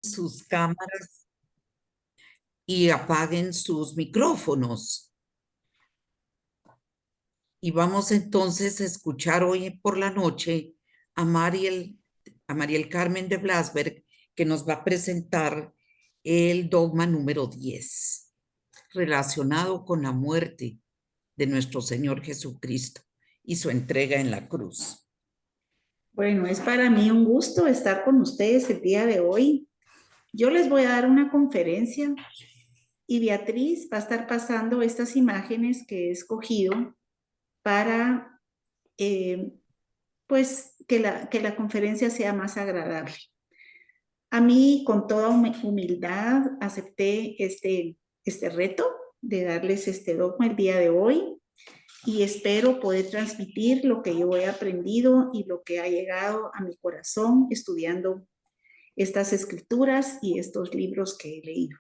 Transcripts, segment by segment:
sus cámaras y apaguen sus micrófonos. Y vamos entonces a escuchar hoy por la noche a Mariel Carmen de Blasberg, que nos va a presentar el dogma número 10, relacionado con la muerte de nuestro Señor Jesucristo y su entrega en la cruz. Bueno, es para mí un gusto estar con ustedes el día de hoy. Yo les voy a dar una conferencia y Beatriz va a estar pasando estas imágenes que he escogido para, pues, que la conferencia sea más agradable. A mí, con toda humildad, acepté este reto de darles este dogma el día de hoy y espero poder transmitir lo que yo he aprendido y lo que ha llegado a mi corazón estudiando estas escrituras y estos libros que he leído.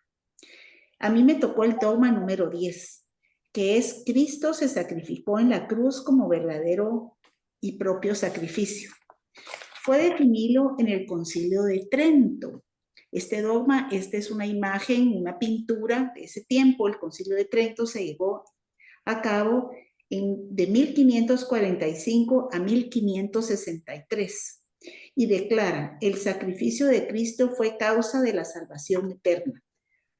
A mí me tocó el dogma número 10, que es Cristo se sacrificó en la cruz como verdadero y propio sacrificio. Fue definido en el Concilio de Trento. Este dogma, esta es una imagen, una pintura de ese tiempo. El Concilio de Trento se llevó a cabo de 1545 a 1563 y declara: el sacrificio de Cristo fue causa de la salvación eterna,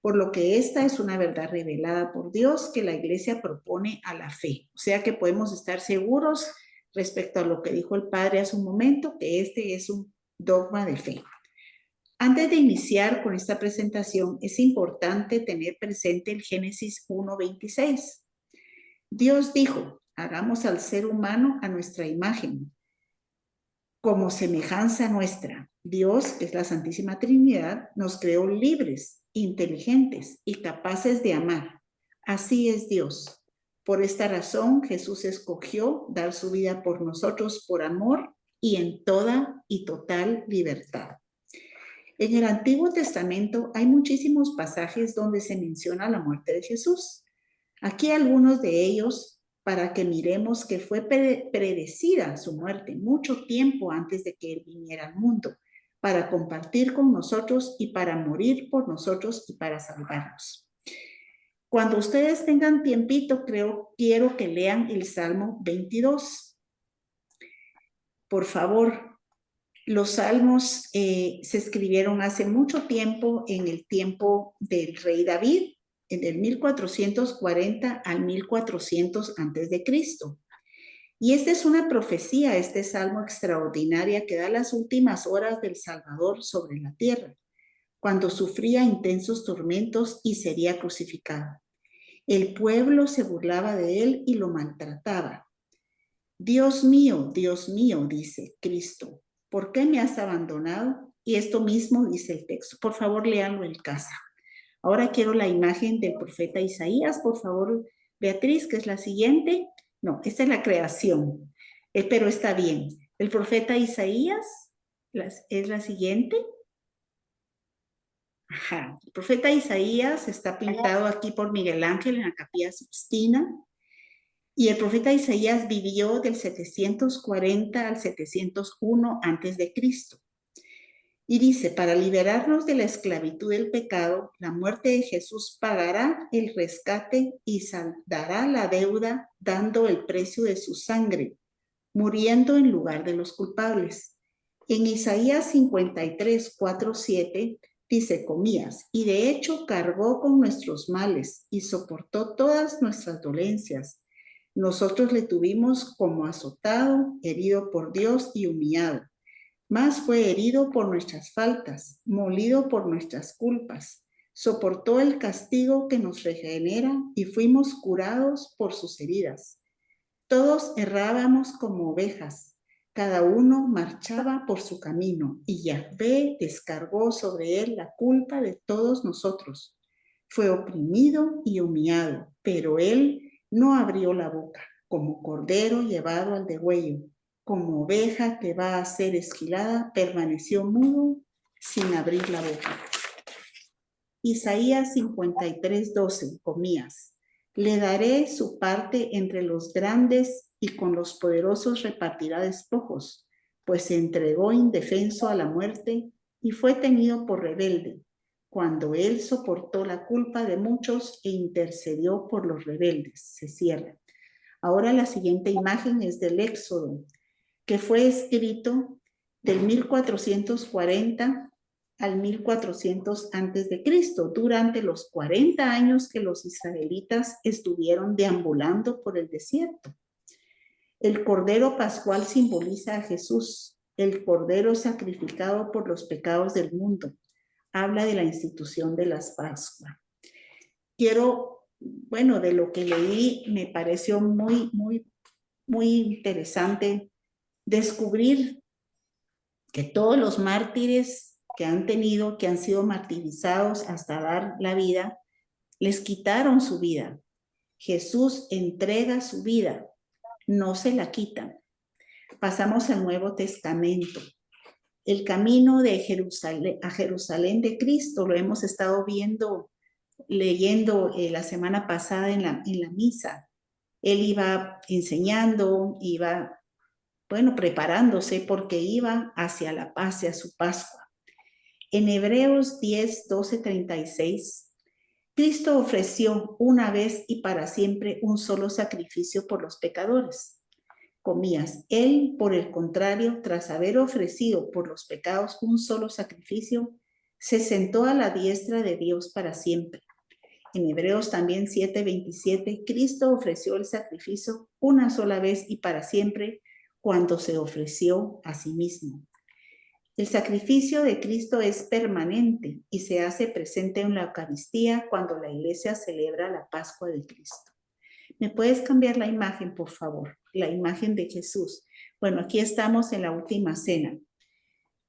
por lo que esta es una verdad revelada por Dios que la Iglesia propone a la fe. O sea que podemos estar seguros respecto a lo que dijo el Padre hace un momento, que este es un dogma de fe. Antes de iniciar con esta presentación, es importante tener presente el Génesis 1:26. Dios dijo: hagamos al ser humano a nuestra imagen, como semejanza nuestra. Dios, que es la Santísima Trinidad, nos creó libres, inteligentes y capaces de amar. Así es Dios. Por esta razón, Jesús escogió dar su vida por nosotros por amor y en toda y total libertad. En el Antiguo Testamento hay muchísimos pasajes donde se menciona la muerte de Jesús. Aquí algunos de ellos para que miremos que fue predecida su muerte mucho tiempo antes de que Él viniera al mundo, para compartir con nosotros y para morir por nosotros y para salvarnos. Cuando ustedes tengan tiempito, quiero que lean el Salmo 22. Por favor, los salmos se escribieron hace mucho tiempo, en el tiempo del rey David, en el 1440 al 1400 antes de Cristo. Y esta es una profecía, este salmo extraordinaria que da las últimas horas del Salvador sobre la tierra, cuando sufría intensos tormentos y sería crucificado. El pueblo se burlaba de él y lo maltrataba. Dios mío, dice Cristo, ¿por qué me has abandonado? Y esto mismo dice el texto. Por favor, léanlo en casa. Ahora quiero la imagen del profeta Isaías, por favor, Beatriz, que es la siguiente. No, esta es la creación, pero está bien. El profeta Isaías es la siguiente. Ajá. El profeta Isaías está pintado aquí por Miguel Ángel en la Capilla Sixtina. Y el profeta Isaías vivió del 740 al 701 antes de Cristo. Y dice: para liberarnos de la esclavitud del pecado, la muerte de Jesús pagará el rescate y saldará la deuda dando el precio de su sangre, muriendo en lugar de los culpables. En Isaías 53, 4, 7 dice: comías, y de hecho cargó con nuestros males y soportó todas nuestras dolencias. Nosotros le tuvimos como azotado, herido por Dios y humillado. Mas fue herido por nuestras faltas, molido por nuestras culpas. Soportó el castigo que nos regenera y fuimos curados por sus heridas. Todos errábamos como ovejas, cada uno marchaba por su camino, y Yahvé descargó sobre él la culpa de todos nosotros. Fue oprimido y humillado, pero él no abrió la boca, como cordero llevado al degüello, como oveja que va a ser esquilada, permaneció mudo sin abrir la boca. Isaías 53:12, comías. Le daré su parte entre los grandes y con los poderosos repartirá despojos, pues se entregó indefenso a la muerte y fue tenido por rebelde, cuando él soportó la culpa de muchos e intercedió por los rebeldes. Se cierra. Ahora la siguiente imagen es del Éxodo, que fue escrito del 1440 al 1400 antes de Cristo, durante los 40 años que los israelitas estuvieron deambulando por el desierto. El Cordero Pascual simboliza a Jesús, el Cordero sacrificado por los pecados del mundo. Habla de la institución de las Pascuas. De lo que leí, me pareció muy interesante descubrir que todos los mártires que han sido martirizados hasta dar la vida, les quitaron su vida. Jesús entrega su vida, no se la quitan. Pasamos al Nuevo Testamento. El camino de Jerusalén a Jerusalén de Cristo lo hemos estado leyendo la semana pasada en la misa. Él iba enseñando, preparándose porque iba hacia su Pascua. En Hebreos 10, 12, 36, Cristo ofreció una vez y para siempre un solo sacrificio por los pecadores. Comillas, él, por el contrario, tras haber ofrecido por los pecados un solo sacrificio, se sentó a la diestra de Dios para siempre. En Hebreos también 7:27, Cristo ofreció el sacrificio una sola vez y para siempre cuando se ofreció a sí mismo. El sacrificio de Cristo es permanente y se hace presente en la Eucaristía cuando la Iglesia celebra la Pascua de Cristo. ¿Me puedes cambiar la imagen, por favor? La imagen de Jesús. Bueno, aquí estamos en la última cena,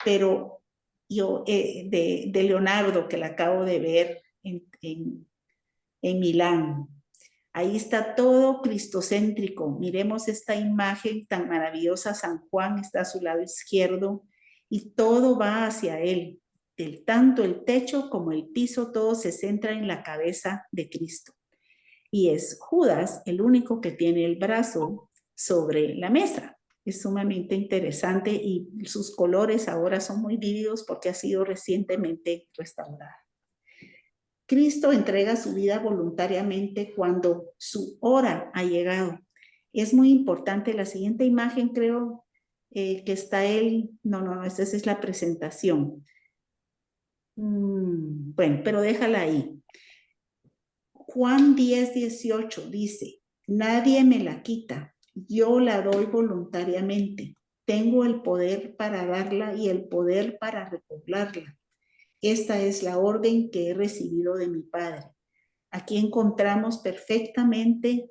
pero yo de Leonardo, que la acabo de ver en Milán. Ahí está todo cristocéntrico. Miremos esta imagen tan maravillosa. San Juan está a su lado izquierdo y todo va hacia él. Tanto el techo como el piso, todo se centra en la cabeza de Cristo. Y es Judas el único que tiene el brazo sobre la mesa. Es sumamente interesante y sus colores ahora son muy vívidos porque ha sido recientemente restaurada. Cristo entrega su vida voluntariamente cuando su hora ha llegado. Es muy importante. La siguiente imagen, creo que está él. No, esta es la presentación. Bueno, pero déjala ahí. Juan 10:18 dice, nadie me la quita, yo la doy voluntariamente. Tengo el poder para darla y el poder para recobrarla. Esta es la orden que he recibido de mi Padre. Aquí encontramos perfectamente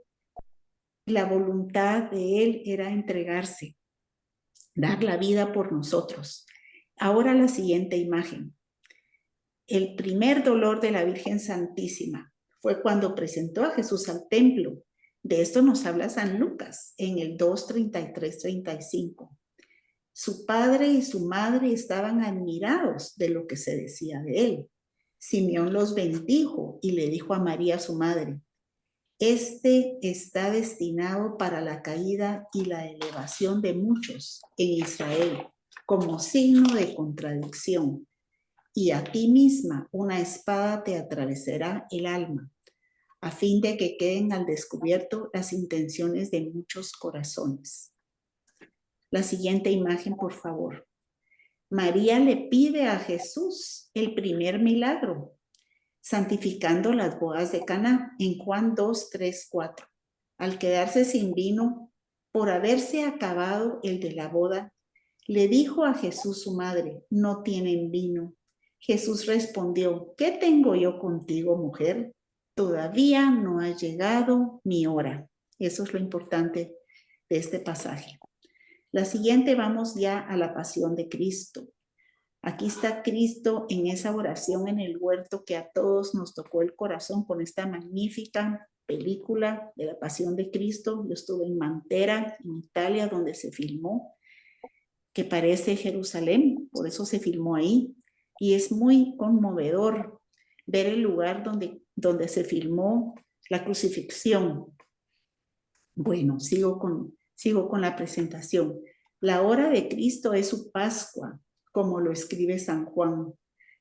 la voluntad de Él era entregarse, dar la vida por nosotros. Ahora la siguiente imagen. El primer dolor de la Virgen Santísima fue cuando presentó a Jesús al templo. De esto nos habla San Lucas en el 2:33-35. Su padre y su madre estaban admirados de lo que se decía de él. Simeón los bendijo y le dijo a María, su madre, este está destinado para la caída y la elevación de muchos en Israel, como signo de contradicción. Y a ti misma una espada te atravesará el alma, a fin de que queden al descubierto las intenciones de muchos corazones. La siguiente imagen, por favor. María le pide a Jesús el primer milagro, santificando las bodas de Caná, en Juan 2:3-4. Al quedarse sin vino, por haberse acabado el de la boda, le dijo a Jesús su madre, no tienen vino. Jesús respondió, ¿qué tengo yo contigo, mujer? Todavía no ha llegado mi hora. Eso es lo importante de este pasaje. La siguiente, vamos ya a la pasión de Cristo. Aquí está Cristo en esa oración en el huerto que a todos nos tocó el corazón con esta magnífica película de la Pasión de Cristo. Yo estuve en Matera, en Italia, donde se filmó, que parece Jerusalén, por eso se filmó ahí. Y es muy conmovedor ver el lugar donde se filmó la crucifixión. Bueno, sigo con la presentación. La hora de Cristo es su Pascua. como lo escribe San Juan.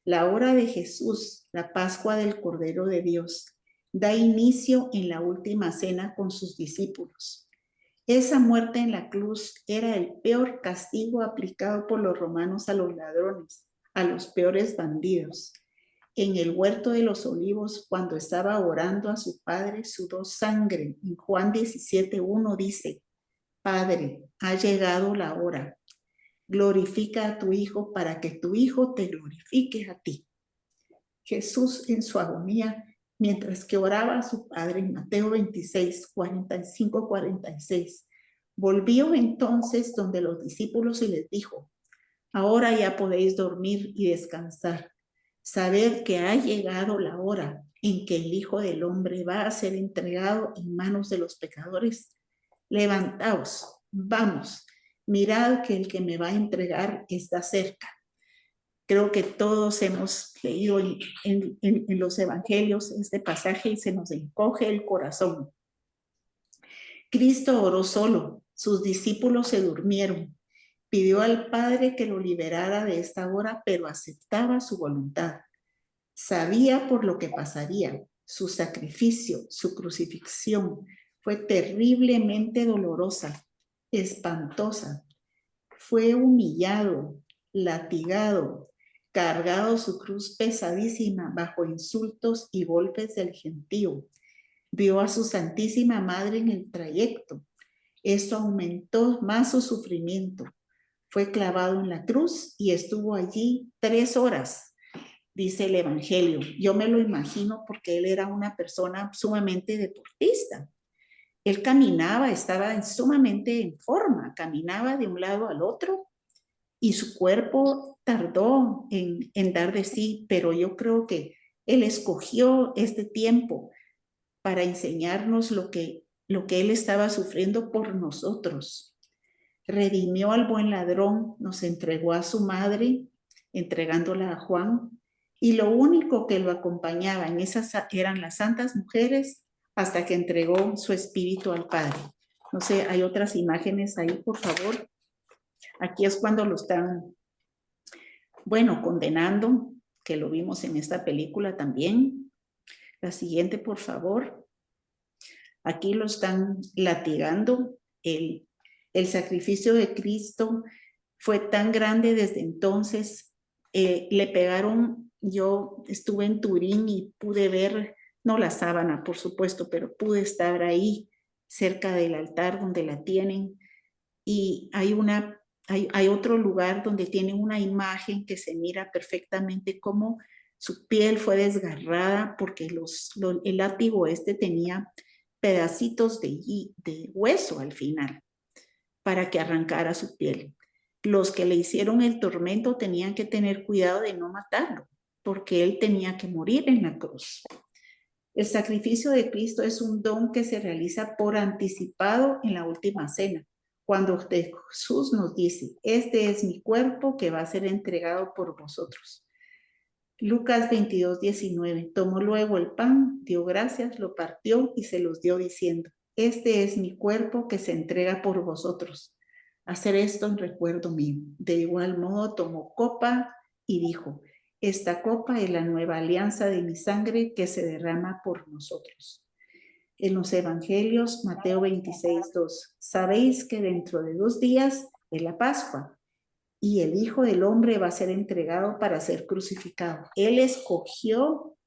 La hora de Jesús, la Pascua del Cordero de Dios, da inicio en la última cena con sus discípulos. Esa muerte en la cruz era el peor castigo aplicado por los romanos a los ladrones, a los peores bandidos. En el huerto de los olivos, cuando estaba orando a su padre, sudó sangre. En Juan 17:1 dice: Padre, ha llegado la hora. Glorifica a tu Hijo para que tu Hijo te glorifique a ti. Jesús en su agonía, mientras que oraba a su Padre en Mateo 26, 45, 46, volvió entonces donde los discípulos y les dijo: Ahora ya podéis dormir y descansar. Sabed que ha llegado la hora en que el Hijo del Hombre va a ser entregado en manos de los pecadores. Levantaos, vamos, mirad que el que me va a entregar está cerca. Creo que todos hemos leído en los evangelios este pasaje y se nos encoge el corazón. Cristo oró solo, sus discípulos se durmieron. Pidió al Padre que lo liberara de esta hora, pero aceptaba su voluntad. Sabía por lo que pasaría. Su sacrificio, su crucifixión fue terriblemente dolorosa, espantosa. Fue humillado, latigado, cargado su cruz pesadísima bajo insultos y golpes del gentío. Vio a su Santísima Madre en el trayecto. Esto aumentó más su sufrimiento. Fue clavado en la cruz y estuvo allí 3 horas, dice el Evangelio. Yo me lo imagino porque él era una persona sumamente deportista. Él caminaba, estaba sumamente en forma, caminaba de un lado al otro y su cuerpo tardó en dar de sí, pero yo creo que él escogió este tiempo para enseñarnos lo que él estaba sufriendo por nosotros. Redimió al buen ladrón, nos entregó a su madre, entregándola a Juan, y lo único que lo acompañaba en esas eran las santas mujeres hasta que entregó su espíritu al Padre. No sé, hay otras imágenes ahí, por favor. Aquí es cuando lo están, bueno, condenando, que lo vimos en esta película también. La siguiente, por favor. Aquí lo están latigando. El sacrificio de Cristo fue tan grande desde entonces. Le pegaron, yo estuve en Turín y pude ver, no la sábana, por supuesto, pero pude estar ahí cerca del altar donde la tienen. Y hay otro lugar donde tienen una imagen que se mira perfectamente cómo su piel fue desgarrada porque el látigo tenía pedacitos de hueso al final para que arrancara su piel. Los que le hicieron el tormento tenían que tener cuidado de no matarlo, porque él tenía que morir en la cruz. El sacrificio de Cristo es un don que se realiza por anticipado en la última cena, cuando Jesús nos dice: este es mi cuerpo que va a ser entregado por vosotros. Lucas 22:19. Tomó luego el pan, dio gracias, lo partió y se los dio diciendo: este es mi cuerpo que se entrega por vosotros. Hacer esto en recuerdo mío. De igual modo tomó copa y dijo: esta copa es la nueva alianza de mi sangre que se derrama por nosotros. En los evangelios, Mateo 26:2. Sabéis que dentro de 2 días es la Pascua y el Hijo del Hombre va a ser entregado para ser crucificado. Él escogió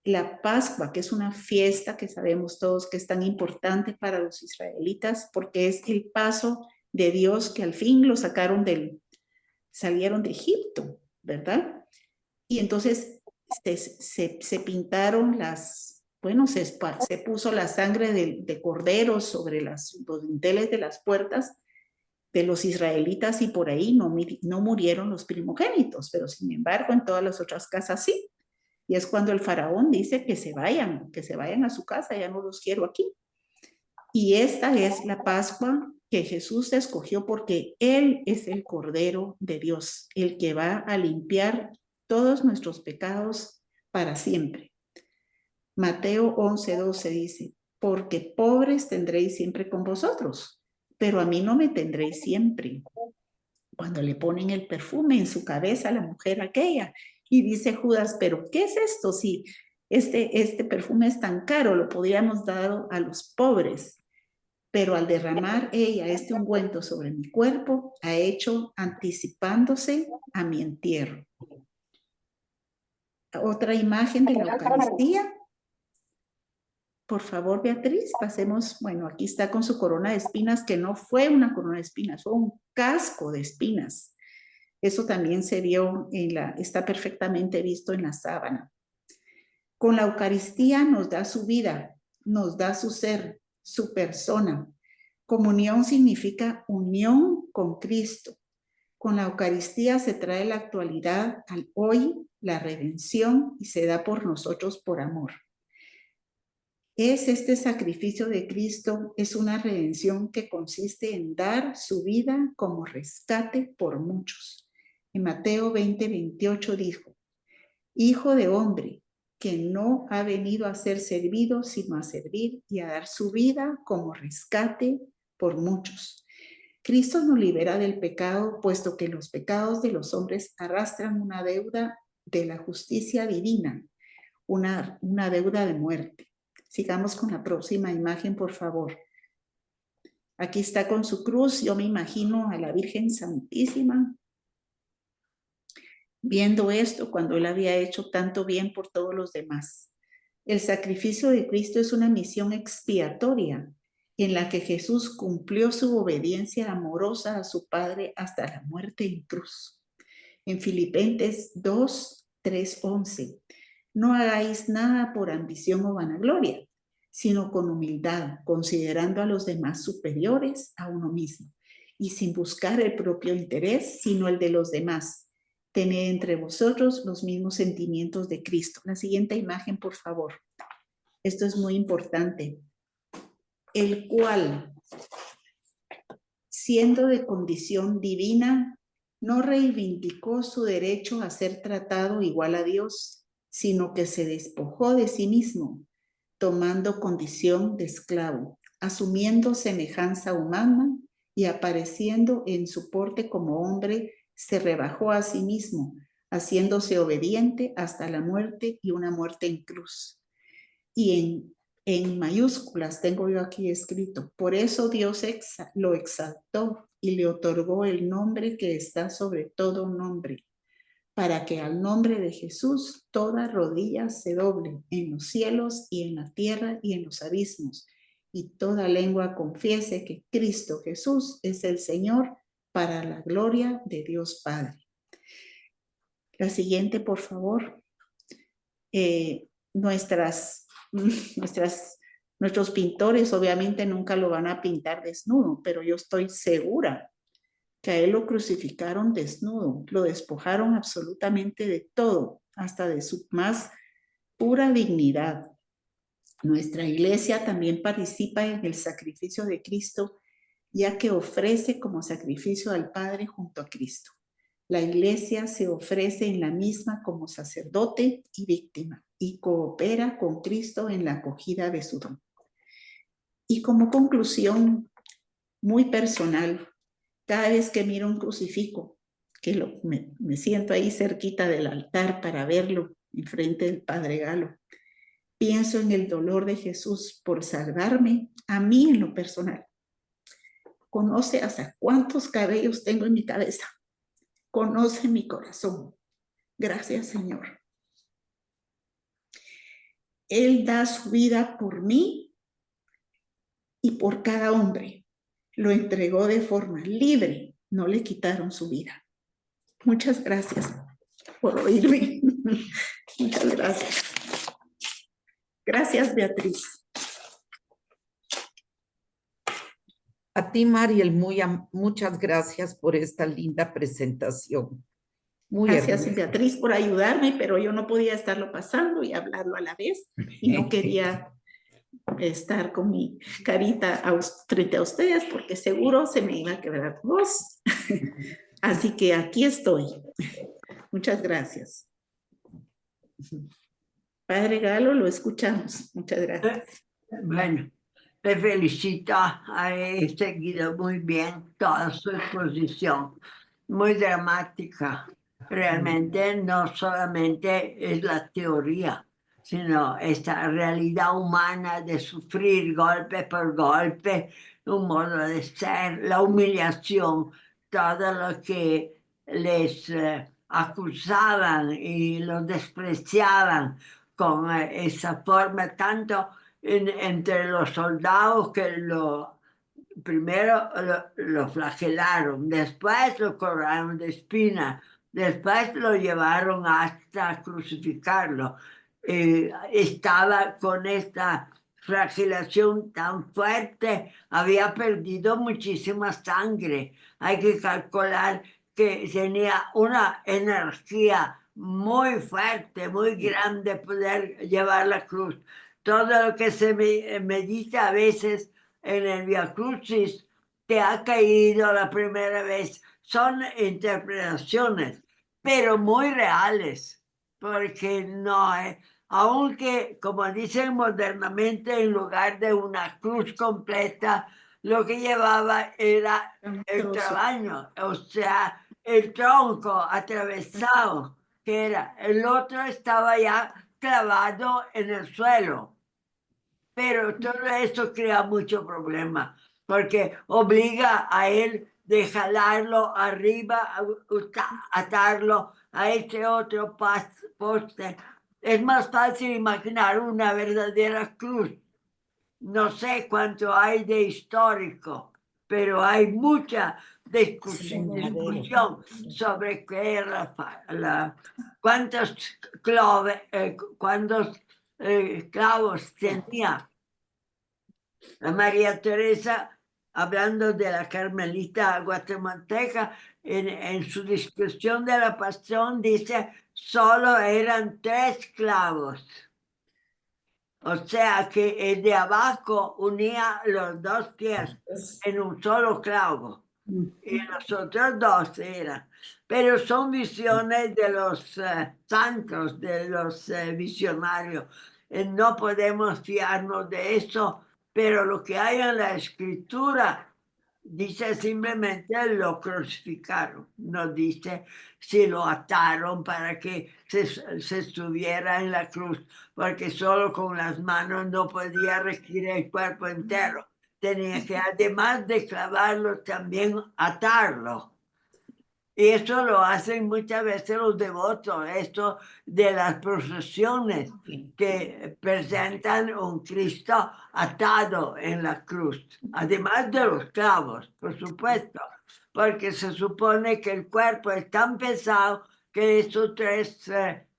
la Pascua, que es una fiesta que sabemos todos que es tan importante para los israelitas, porque es el paso de Dios que al fin lo salieron de Egipto, ¿verdad? Y entonces se pintaron se puso la sangre de corderos sobre los dinteles de las puertas de los israelitas y por ahí no murieron los primogénitos, pero sin embargo en todas las otras casas sí. Y es cuando el faraón dice que se vayan a su casa, ya no los quiero aquí. Y esta es la Pascua que Jesús escogió porque Él es el Cordero de Dios, el que va a limpiar todos nuestros pecados para siempre. Mateo 11:12 dice: porque pobres tendréis siempre con vosotros, pero a mí no me tendréis siempre. Cuando le ponen el perfume en su cabeza a la mujer aquella, y dice Judas, pero ¿qué es esto? Si este perfume es tan caro, lo podríamos dar a los pobres. Pero al derramar ella este ungüento sobre mi cuerpo, ha hecho anticipándose a mi entierro. Otra imagen de la Eucaristía. Por favor, Beatriz, pasemos, bueno, aquí está con su corona de espinas, que no fue una corona de espinas, fue un casco de espinas. Eso también se vio está perfectamente visto en la sábana. Con la Eucaristía nos da su vida, nos da su ser, su persona. Comunión significa unión con Cristo. Con la Eucaristía se trae la actualidad al hoy, la redención, y se da por nosotros por amor. Este sacrificio de Cristo, es una redención que consiste en dar su vida como rescate por muchos. En Mateo 20:28 dijo, Hijo de hombre, que no ha venido a ser servido, sino a servir y a dar su vida como rescate por muchos. Cristo nos libera del pecado, puesto que los pecados de los hombres arrastran una deuda de la justicia divina, una deuda de muerte. Sigamos con la próxima imagen, por favor. Aquí está con su cruz. Yo me imagino a la Virgen Santísima viendo esto cuando él había hecho tanto bien por todos los demás. El sacrificio de Cristo es una misión expiatoria en la que Jesús cumplió su obediencia amorosa a su Padre hasta la muerte en cruz. En Filipenses 2:3-11, no hagáis nada por ambición o vanagloria, sino con humildad, considerando a los demás superiores a uno mismo, y sin buscar el propio interés, sino el de los demás. Tened entre vosotros los mismos sentimientos de Cristo. La siguiente imagen, por favor. Esto es muy importante. El cual, siendo de condición divina, no reivindicó su derecho a ser tratado igual a Dios, sino que se despojó de sí mismo, tomando condición de esclavo, asumiendo semejanza humana y apareciendo en su porte como hombre, se rebajó a sí mismo, haciéndose obediente hasta la muerte y una muerte en cruz. Y en mayúsculas tengo yo aquí escrito, por eso Dios lo exaltó y le otorgó el nombre que está sobre todo nombre, para que al nombre de Jesús toda rodilla se doble en los cielos y en la tierra y en los abismos, y toda lengua confiese que Cristo Jesús es el Señor, para la gloria de Dios Padre. La siguiente, por favor. Nuestros pintores obviamente nunca lo van a pintar desnudo, pero yo estoy segura que a él lo crucificaron desnudo, lo despojaron absolutamente de todo, hasta de su más pura dignidad. Nuestra iglesia también participa en el sacrificio de Cristo, ya que ofrece como sacrificio al Padre junto a Cristo. La iglesia se ofrece en la misma como sacerdote y víctima y coopera con Cristo en la acogida de su don. Y como conclusión muy personal, cada vez que miro un crucifijo, que me siento ahí cerquita del altar para verlo enfrente del Padre Galo, pienso en el dolor de Jesús por salvarme a mí en lo personal. Conoce hasta cuántos cabellos tengo en mi cabeza. Conoce mi corazón. Gracias, Señor. Él da su vida por mí y por cada hombre. Lo entregó de forma libre. No le quitaron su vida. Muchas gracias por oírme. Muchas gracias. Gracias, Beatriz. A ti, Mariel, muchas gracias por esta linda presentación. Muy Gracias, hermosa. Beatriz, por ayudarme, pero yo no podía estarlo pasando y hablarlo a la vez y no quería estar con mi carita frente a ustedes porque seguro se me iba a quebrar voz. Así que aquí estoy. Muchas gracias. Padre Galo, lo escuchamos. Muchas gracias. Bueno, te felicito, has seguido muy bien toda su exposición. muy dramática. Realmente no solamente es la teoría, sino esta realidad humana de sufrir golpe por golpe, un modo de ser, la humillación, todo lo que les acusaban y los despreciaban con esa forma, tanto entre los soldados que primero lo flagelaron, después lo coronaron de espina, después lo llevaron hasta crucificarlo. Estaba con esta flagelación tan fuerte, había perdido muchísima sangre. Hay que calcular que tenía una energía muy fuerte, muy grande poder llevar la cruz. Todo lo que se me dice a veces en el Via Crucis te ha caído la primera vez. Son interpretaciones, pero muy reales, porque no es, aunque como dicen modernamente, en lugar de una cruz completa, lo que llevaba era el trabaño, o sea, el tronco atravesado, que era, el otro estaba ya clavado en el suelo. Pero todo esto crea mucho problema, porque obliga a él de jalarlo arriba, atarlo a este otro poste. Es más fácil imaginar una verdadera cruz. No sé cuánto hay de histórico, pero hay mucha discusión sobre qué era cuántos clavos tenía María Teresa, hablando de la Carmelita guatemalteca, en su descripción de la pasión dice, solo eran 3 clavos. O sea que el de abajo unía los 2 pies en un solo clavo. Y los otros 2 eran. Pero son visiones de los santos, de los visionarios. No podemos fiarnos de eso, pero lo que hay en la escritura dice simplemente lo crucificaron, no dice si lo ataron para que se estuviera en la cruz, porque solo con las manos no podía regir el cuerpo entero. Tenía que, además de clavarlo, también atarlo. Y eso lo hacen muchas veces los devotos, esto de las procesiones que presentan un Cristo atado en la cruz, además de los clavos, por supuesto, porque se supone que el cuerpo es tan pesado que esos 3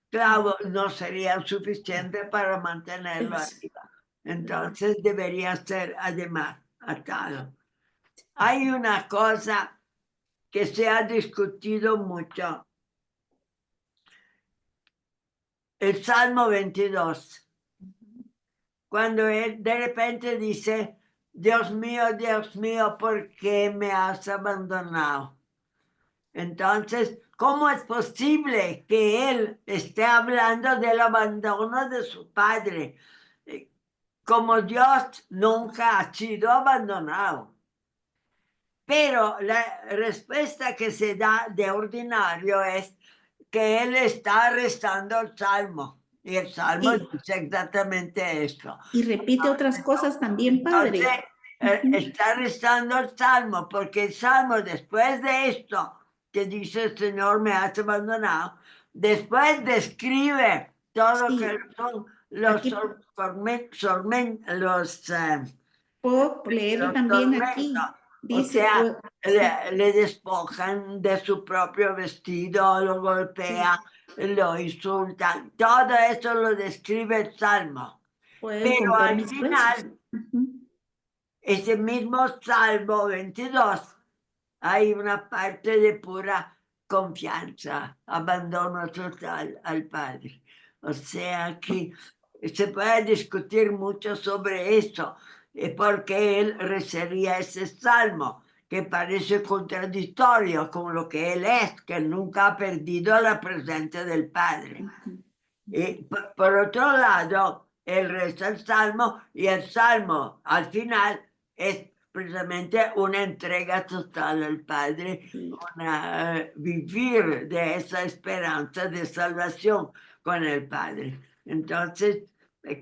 clavos no serían suficientes para mantenerlo arriba. Entonces debería ser además atado. Hay una cosa que se ha discutido mucho. El Salmo 22, cuando él de repente dice, Dios mío, ¿por qué me has abandonado? Entonces, ¿cómo es posible que él esté hablando del abandono de su padre? Como Dios nunca ha sido abandonado. Pero la respuesta que se da de ordinario es que él está rezando el Salmo. Y el Salmo dice exactamente eso. Y repite otras cosas también, padre. Entonces, está rezando el Salmo, porque el Salmo, después de esto, que dice el Señor me has abandonado, después describe todo lo que son los puedo leerlo también aquí. Dice, o sea, le despojan de su propio vestido, lo golpea, lo insultan. Todo eso lo describe el Salmo. Pero al final, ese mismo Salmo 22, hay una parte de pura confianza, abandono total al Padre. O sea que se puede discutir mucho sobre eso, porque él rezaría ese salmo, que parece contradictorio con lo que él es, que nunca ha perdido la presencia del Padre. Y por otro lado, él reza el salmo y el salmo al final es precisamente una entrega total al Padre, Sí. vivir de esa esperanza de salvación con el Padre. Entonces,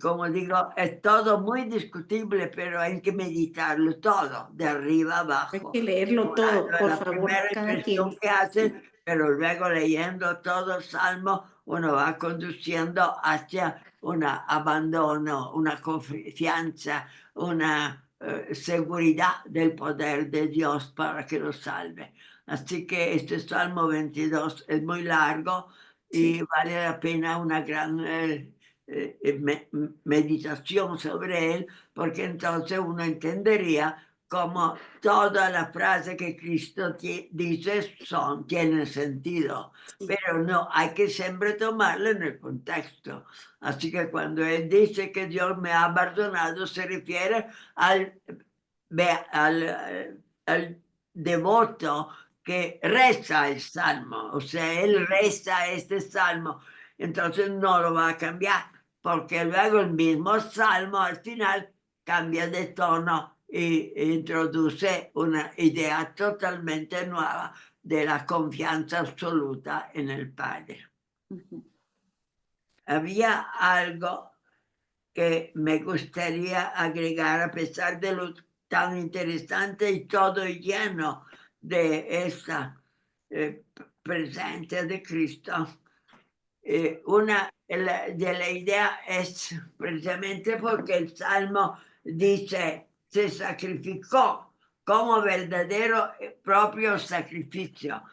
como digo, es todo muy discutible, pero hay que meditarlo todo, de arriba Hay abajo. que leerlo todo, por La favor, primera cada impresión quien. que hace, pero luego leyendo todo el Salmo, uno va conduciendo hacia un abandono, una confianza, una seguridad del poder de Dios para que lo salve. Así que este Salmo 22 es muy largo y vale la pena una gran meditación sobre él, porque entonces uno entendería cómo toda la frase que Cristo dice tienen sentido, pero no, hay que siempre tomarlo en el contexto. Así que cuando él dice que Dios me ha abandonado, se refiere al, al devoto que reza el salmo, o sea, él reza este salmo, entonces no lo va a cambiar, porque luego el mismo salmo al final cambia de tono e introduce una idea totalmente nueva de la confianza absoluta en el Padre. Había algo que me gustaría agregar, a pesar de lo tan interesante y todo lleno de esta presencia de Cristo. Una de la idea es precisamente porque el Salmo dice, se sacrificó como verdadero propio sacrificio.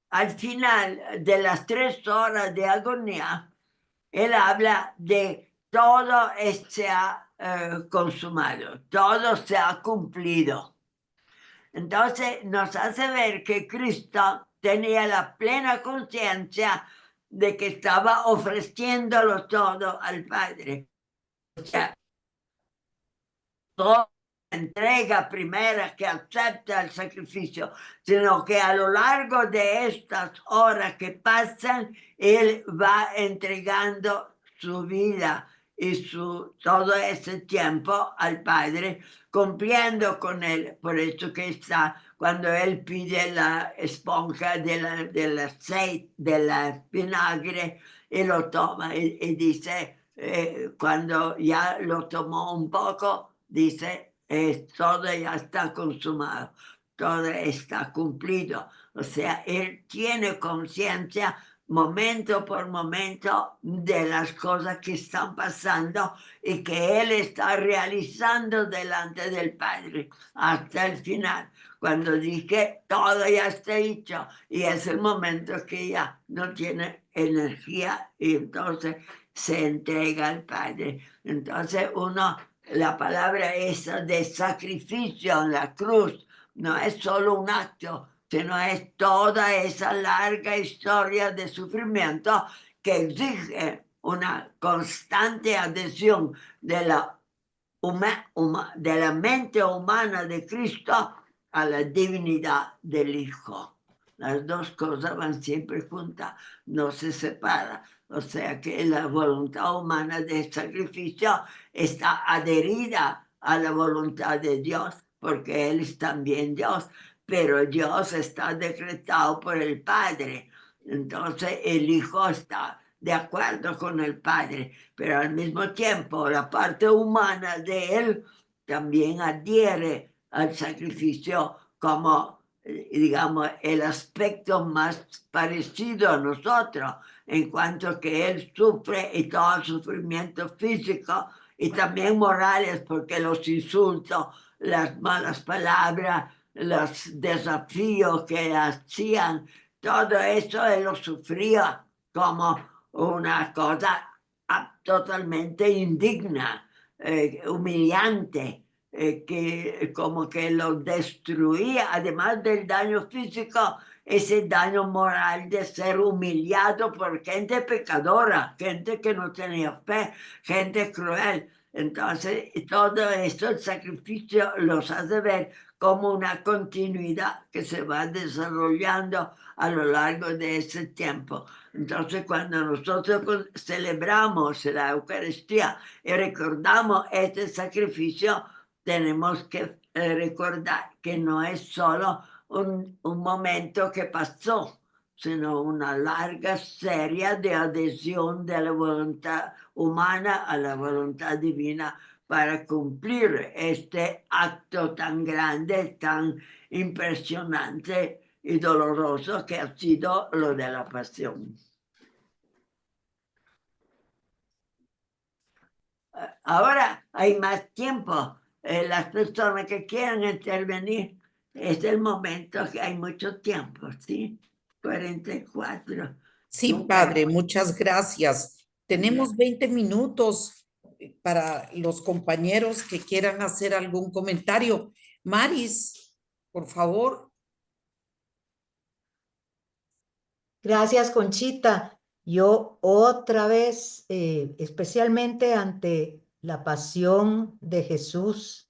Al final de las 3 horas de agonía, él habla de todo se ha consumado, todo se ha cumplido. Entonces nos hace ver que Cristo tenía la plena conciencia de que estaba ofreciéndolo todo al Padre. O sea, toda la entrega primera que acepta el sacrificio, sino que a lo largo de estas horas que pasan, Él va entregando su vida y todo ese tiempo al Padre, cumpliendo con Él. Por eso que está, cuando Él pide la esponja del aceite, del vinagre, y lo toma y dice, cuando ya lo tomó un poco, dice, todo ya está consumado, todo está cumplido. O sea, él tiene conciencia momento por momento de las cosas que están pasando y que él está realizando delante del Padre hasta el final. Cuando dije, todo ya está hecho, y es el momento que ya no tiene energía y entonces se entrega al Padre. Entonces la palabra esa de sacrificio en la cruz no es solo un acto, sino es toda esa larga historia de sufrimiento que exige una constante adhesión de la mente humana de Cristo a la divinidad del Hijo. Las dos cosas van siempre juntas, no se separan. O sea que la voluntad humana del sacrificio está adherida a la voluntad de Dios, porque Él es también Dios, pero Dios está decretado por el Padre. Entonces el Hijo está de acuerdo con el Padre, pero al mismo tiempo la parte humana de Él también adhiere al sacrificio como, digamos, el aspecto más parecido a nosotros, en cuanto que Él sufre y todo el sufrimiento físico y también morales, porque los insultos, las malas palabras, los desafíos que hacían, todo eso Él lo sufría como una cosa totalmente indigna, humillante, que como que lo destruía, además del daño físico, ese daño moral de ser humillado por gente pecadora, gente que no tenía fe, gente cruel. Entonces, todo esto, el sacrificio los hace ver como una continuidad que se va desarrollando a lo largo de ese tiempo. Entonces, cuando nosotros celebramos la Eucaristía y recordamos este sacrificio, tenemos que recordar que no es solo un momento que pasó, sino una larga serie de adhesión de la voluntad humana a la voluntad divina para cumplir este acto tan grande, tan impresionante y doloroso que ha sido lo de la pasión. Ahora hay más tiempo. Las personas que quieran intervenir, es el momento que hay mucho tiempo, ¿sí? 44. Sí, padre, muchas gracias. Tenemos Bien. 20 minutos para los compañeros que quieran hacer algún comentario. Maris, por favor. Gracias, Conchita. Yo otra vez, especialmente ante la pasión de Jesús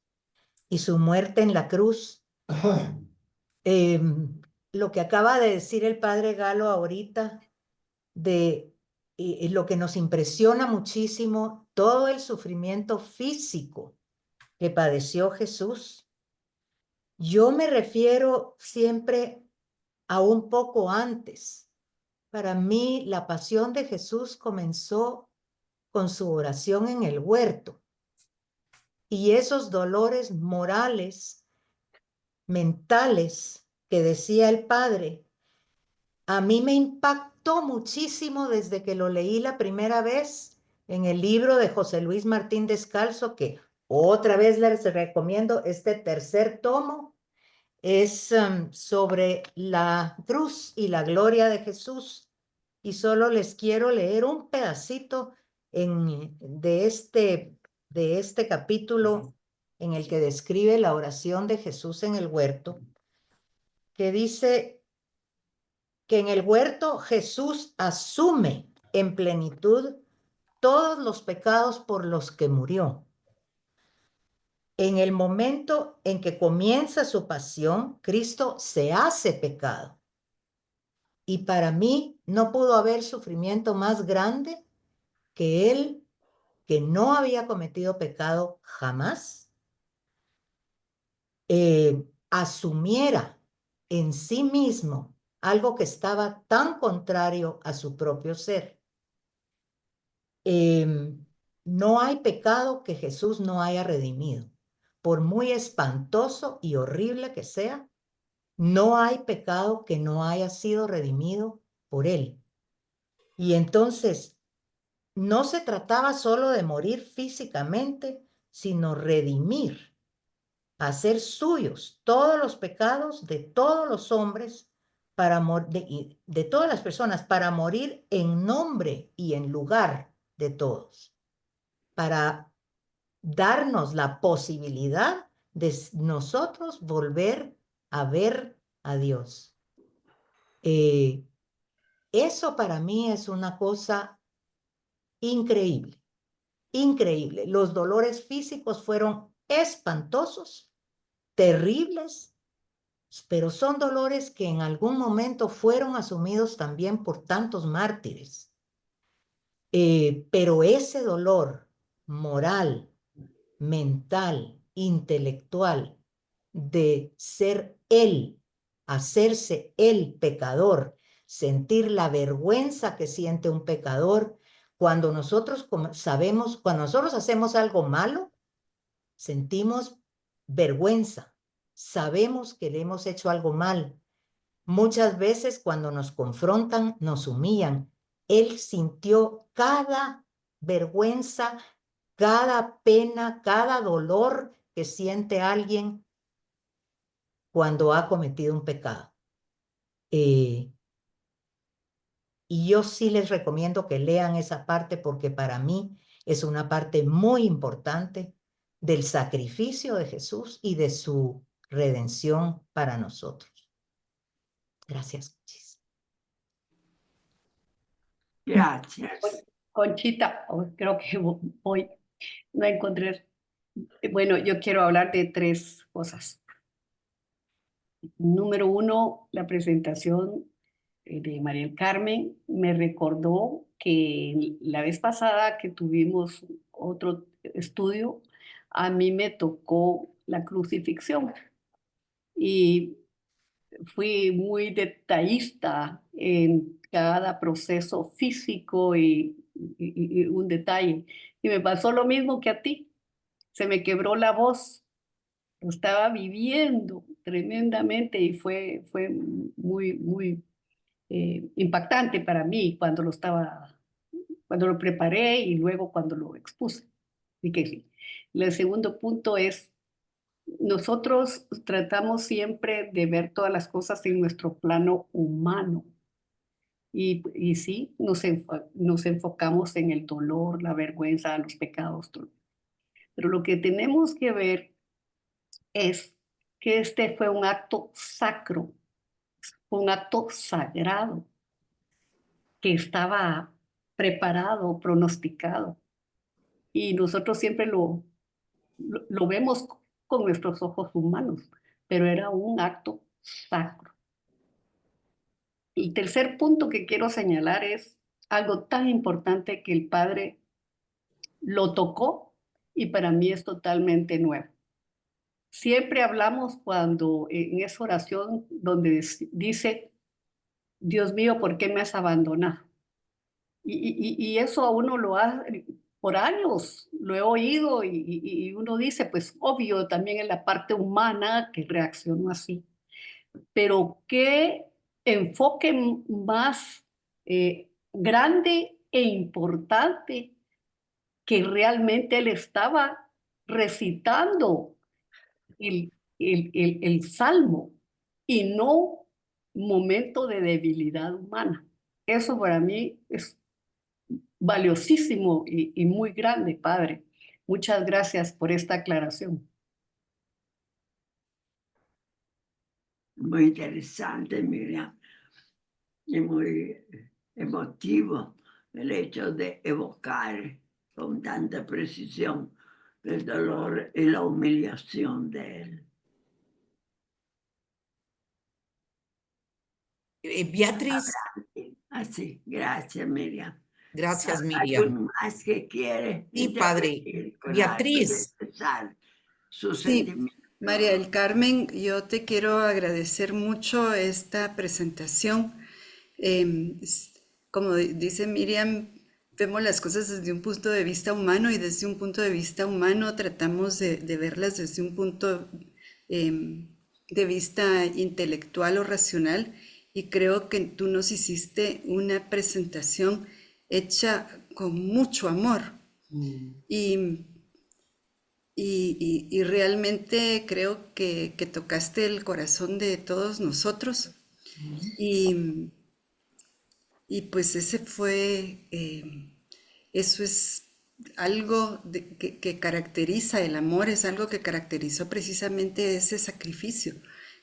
y su muerte en la cruz, lo que acaba de decir el padre Galo ahorita, de lo que nos impresiona muchísimo, todo el sufrimiento físico que padeció Jesús. Yo me refiero siempre a un poco antes. Para mí, la pasión de Jesús comenzó con su oración en el huerto. Y esos dolores morales, mentales, que decía el Padre, a mí me impactó muchísimo desde que lo leí la primera vez en el libro de José Luis Martín Descalzo, que otra vez les recomiendo este tercer tomo. Es sobre la cruz y la gloria de Jesús. Y solo les quiero leer un pedacito de este capítulo en el que describe la oración de Jesús en el huerto, que dice que en el huerto Jesús asume en plenitud todos los pecados por los que murió. En el momento en que comienza su pasión, Cristo se hace pecado. Y para mí no pudo haber sufrimiento más grande que él, que no había cometido pecado jamás, asumiera en sí mismo algo que estaba tan contrario a su propio ser. No hay pecado que Jesús no haya redimido. Por muy espantoso y horrible que sea, no hay pecado que no haya sido redimido por él. Y entonces, no se trataba solo de morir físicamente, sino redimir, hacer suyos todos los pecados de todos los hombres, de todas las personas, para morir en nombre y en lugar de todos, para darnos la posibilidad de nosotros volver a ver a Dios. Eso para mí es una cosa increíble, increíble. Los dolores físicos fueron espantosos, terribles, pero son dolores que en algún momento fueron asumidos también por tantos mártires. Pero ese dolor moral, mental, intelectual, de ser él, hacerse el pecador, sentir la vergüenza que siente un pecador, cuando nosotros sabemos, cuando nosotros hacemos algo malo, sentimos vergüenza, sabemos que le hemos hecho algo mal. Muchas veces cuando nos confrontan, nos humillan. Él sintió cada vergüenza, cada pena, cada dolor que siente alguien cuando ha cometido un pecado. Y yo sí les recomiendo que lean esa parte porque para mí es una parte muy importante del sacrificio de Jesús y de su redención para nosotros. Gracias. Gracias. Conchita, creo que hoy no encontré. Bueno, yo quiero hablar de 3 cosas. Número 1, la presentación de María del Carmen me recordó que la vez pasada que tuvimos otro estudio, a mí me tocó la crucifixión y fui muy detallista en cada proceso físico y un detalle. Y me pasó lo mismo que a ti. Se me quebró la voz. Lo estaba viviendo tremendamente y fue muy impactante para mí cuando lo preparé y luego cuando lo expuse. Y que sí. El segundo punto es, nosotros tratamos siempre de ver todas las cosas en nuestro plano humano. Y sí, nos enfocamos en el dolor, la vergüenza, los pecados. Pero lo que tenemos que ver es que este fue un acto sacro, un acto sagrado, que estaba preparado, pronosticado. Y nosotros siempre lo vemos con nuestros ojos humanos, pero era un acto sacro. El tercer punto que quiero señalar es algo tan importante que el Padre lo tocó y para mí es totalmente nuevo. Siempre hablamos cuando en esa oración donde dice, Dios mío, ¿por qué me has abandonado? Y eso a uno lo ha, por años lo he oído y uno dice, pues obvio, también en la parte humana que reaccionó así. Pero qué enfoque más grande e importante que realmente él estaba recitando el salmo y no momento de debilidad humana. Eso para mí es valiosísimo y muy grande, Padre. Muchas gracias por esta aclaración. Muy interesante, Miriam, y muy emotivo el hecho de evocar con tanta precisión el dolor y la humillación de él. Beatriz, Así, gracias, Miriam. gracias, ¿Hay Miriam. alguien más que quiere Sí, padre. intervenir con algo de Beatriz, expresar sus Sí, sentimientos? María del Carmen, yo te quiero agradecer mucho esta presentación. Como dice Miriam, vemos las cosas desde un punto de vista humano y desde un punto de vista humano tratamos de verlas desde un punto de vista intelectual o racional y creo que tú nos hiciste una presentación hecha con mucho amor. Y realmente creo que tocaste el corazón de todos nosotros. Y pues ese fue, eso es algo que caracteriza el amor, es algo que caracterizó precisamente ese sacrificio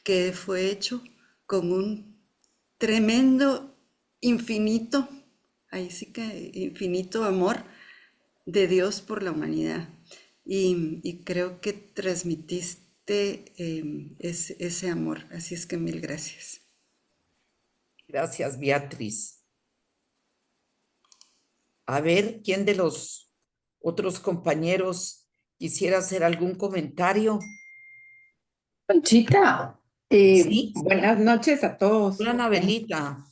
que fue hecho con un tremendo, infinito, ahí sí que infinito amor de Dios por la humanidad. Y creo que transmitiste ese amor. Así es que mil gracias. gracias, Beatriz. A ver, ¿quién de los otros compañeros quisiera hacer algún comentario? Conchita, Sí. buenas noches a todos. Hola, Anabelita.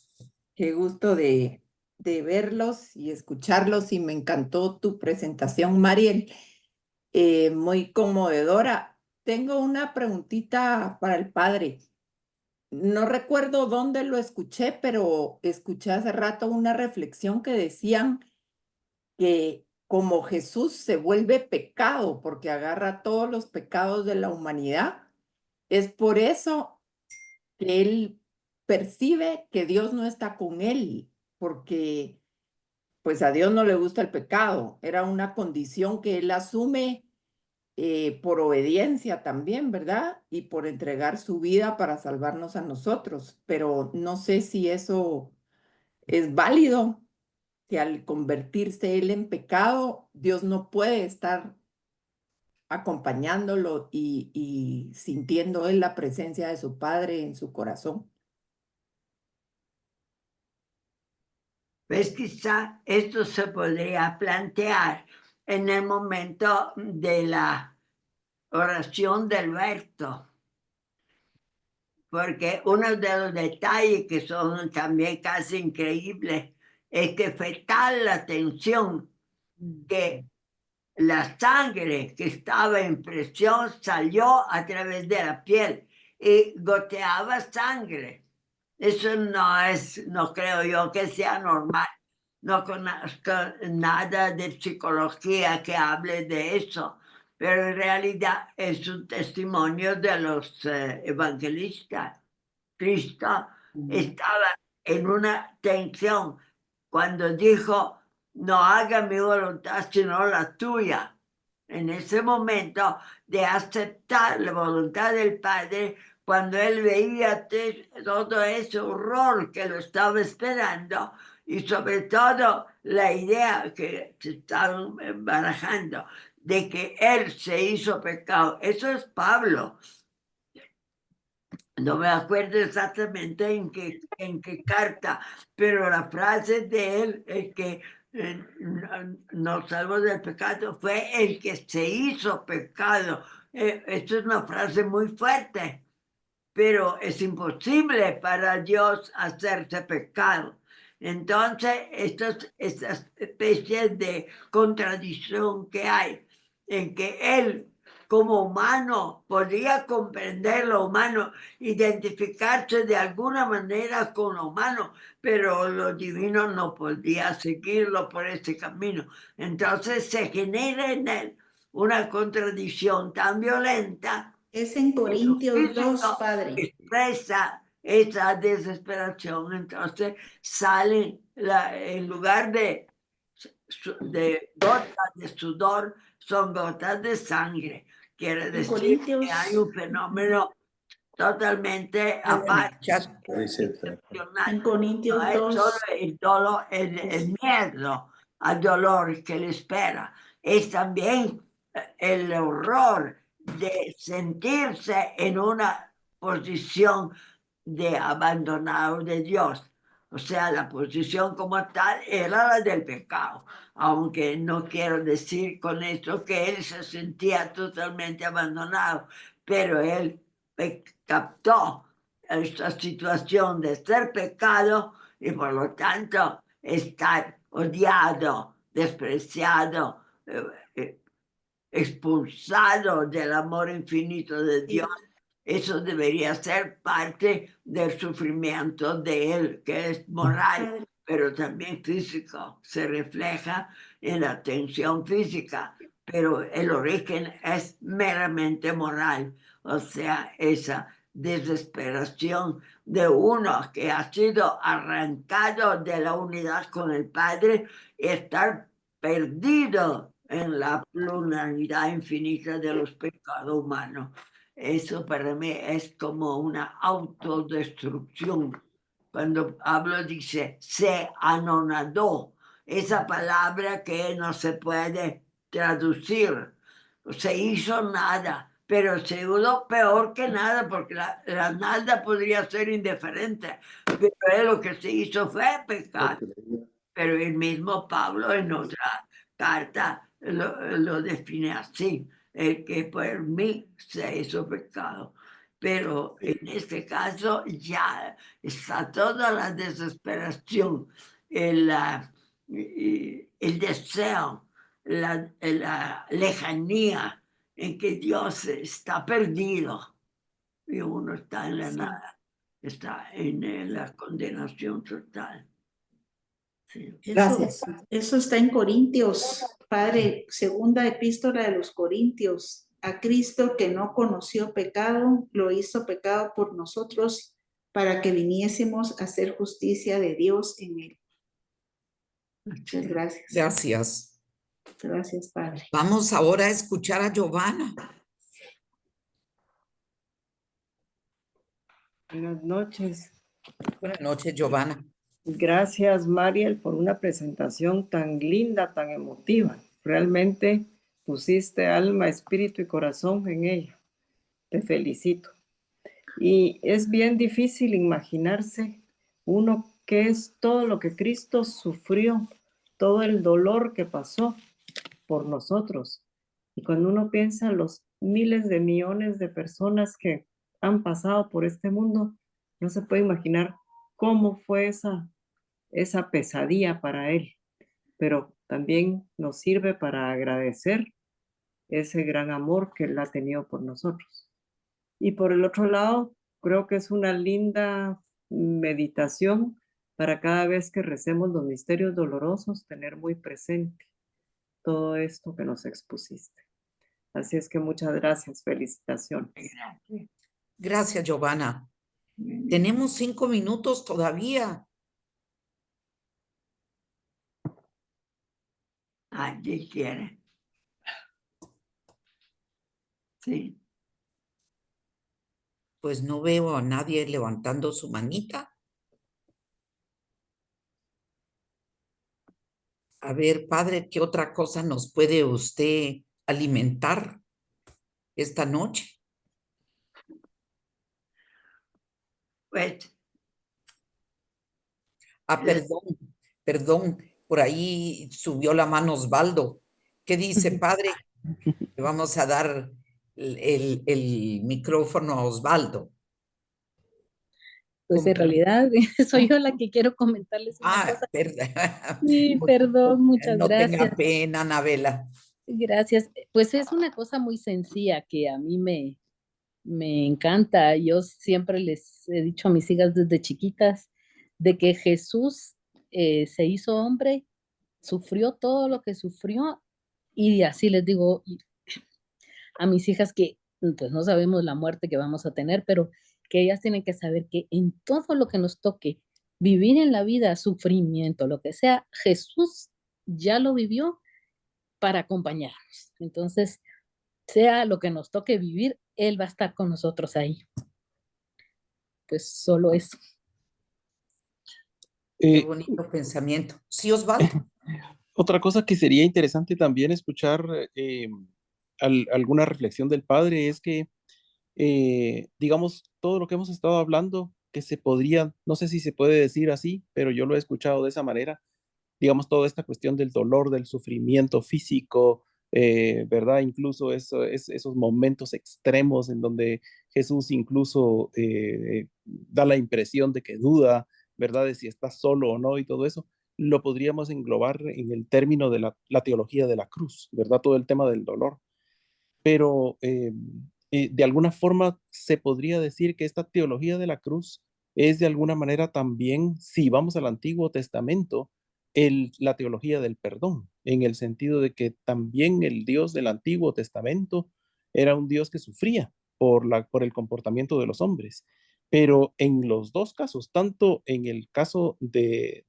Qué gusto de verlos y escucharlos y me encantó tu presentación, Mariel, muy conmovedora. Tengo una preguntita para el padre. No recuerdo dónde lo escuché, pero escuché hace rato una reflexión que decían que como Jesús se vuelve pecado porque agarra todos los pecados de la humanidad, es por eso que él percibe que Dios no está con él, porque pues a Dios no le gusta el pecado. Era una condición que él asume por obediencia también, ¿verdad? Y por entregar su vida para salvarnos a nosotros. Pero no sé si eso es válido, que al convertirse él en pecado, Dios no puede estar acompañándolo y sintiendo él la presencia de su Padre en su corazón. Pues quizá esto se podría plantear en el momento de la oración del huerto. Porque uno de los detalles que son también casi increíbles es que fue tal la tensión que la sangre que estaba en presión salió a través de la piel y goteaba sangre. Eso no creo yo que sea normal. No conozco nada de psicología que hable de eso, pero en realidad es un testimonio de los evangelistas. Cristo estaba en una tensión cuando dijo, no haga mi voluntad sino la tuya. En ese momento de aceptar la voluntad del Padre, cuando él veía todo ese horror que lo estaba esperando y sobre todo la idea que se estaban barajando de que él se hizo pecado. Eso es Pablo. No me acuerdo exactamente en qué carta, pero la frase de él es que nos salvó del pecado, fue el que se hizo pecado. Esto es una frase muy fuerte, pero es imposible para Dios hacerse pecado. Entonces, esta especie de contradicción que hay en que él como humano podía comprender lo humano, identificarse de alguna manera con lo humano, pero lo divino no podía seguirlo por ese camino. Entonces se genera en él una contradicción tan violenta. Es en Corintios 2, Padre. Expresa esa desesperación, entonces sale en lugar de gotas de sudor, son gotas de sangre. Quiere decir que hay un fenómeno totalmente aparte. En Corintios No es 2. solo el dolor, el miedo al dolor que le espera, es también el horror de sentirse en una posición de abandonado de Dios. O sea, la posición como tal era la del pecado, aunque no quiero decir con esto que él se sentía totalmente abandonado, pero él captó esta situación de ser pecado y por lo tanto estar odiado, despreciado, expulsado del amor infinito de Dios. Eso debería ser parte del sufrimiento de él, que es moral, pero también físico. Se refleja en la tensión física, pero el origen es meramente moral. O sea, esa desesperación de uno que ha sido arrancado de la unidad con el Padre y estar perdido en la pluralidad infinita de los pecados humanos. Eso para mí es como una autodestrucción. Cuando Pablo dice, se anonadó, esa palabra que no se puede traducir, se hizo nada, pero se hizo peor que nada, porque la nada podría ser indiferente, pero lo que se hizo fue pecar. Pero el mismo Pablo en otra carta lo define así, el que por mí se hizo pecado. Pero en este caso ya está toda la desesperación, el deseo, la lejanía en que Dios está perdido y uno está en la nada, está en la condenación total. Sí. Gracias. Eso está en Corintios, Padre, segunda epístola de los Corintios. A Cristo que no conoció pecado, lo hizo pecado por nosotros para que viniésemos a hacer justicia de Dios en él. Muchas gracias. Gracias. Gracias, Padre. Vamos ahora a escuchar a Giovanna. Buenas noches. Buenas noches, Giovanna. Gracias, Mariel, por una presentación tan linda, tan emotiva. Realmente pusiste alma, espíritu y corazón en ella. Te felicito. Y es bien difícil imaginarse uno qué es todo lo que Cristo sufrió, todo el dolor que pasó por nosotros. Y cuando uno piensa los miles de millones de personas que han pasado por este mundo. No se puede imaginar cómo fue esa pesadilla para él, pero también nos sirve para agradecer ese gran amor que él ha tenido por nosotros. Y por el otro lado, creo que es una linda meditación para cada vez que recemos los misterios dolorosos, tener muy presente todo esto que nos expusiste. Así es que muchas gracias, felicitaciones. Gracias, Giovanna. Tenemos 5 minutos todavía. ¿Alguien quiere? Sí. Pues no veo a nadie levantando su manita. A ver, padre, ¿qué otra cosa nos puede usted alimentar esta noche? Pues, Ah, perdón, por ahí subió la mano Osvaldo. ¿Qué dice, padre? Le vamos a dar el micrófono a Osvaldo. Pues en realidad soy yo la que quiero comentarles una cosa. Perdón. Sí, perdón, muchas No tenga gracias. pena, Anabela. Gracias. Pues es una cosa muy sencilla que a mí me encanta. Yo siempre les he dicho a mis hijas desde chiquitas de que Jesús se hizo hombre, sufrió todo lo que sufrió y así les digo a mis hijas que pues no sabemos la muerte que vamos a tener, pero que ellas tienen que saber que en todo lo que nos toque vivir en la vida, sufrimiento, lo que sea, Jesús ya lo vivió para acompañarnos. Entonces, sea lo que nos toque vivir, Él va a estar con nosotros ahí. Pues solo eso. Qué bonito pensamiento. Sí, Osvaldo. Otra cosa que sería interesante también escuchar alguna reflexión del padre es que, digamos, todo lo que hemos estado hablando, que se podría, no sé si se puede decir así, pero yo lo he escuchado de esa manera, digamos, toda esta cuestión del dolor, del sufrimiento físico, ¿verdad? Incluso esos momentos extremos en donde Jesús incluso da la impresión de que duda, ¿verdad? De si está solo o no y todo eso, lo podríamos englobar en el término de la teología de la cruz, ¿verdad? Todo el tema del dolor. Pero de alguna forma se podría decir que esta teología de la cruz es de alguna manera también, si vamos al Antiguo Testamento, la teología del perdón, en el sentido de que también el Dios del Antiguo Testamento era un Dios que sufría por el comportamiento de los hombres. Pero en los dos casos, tanto en el caso de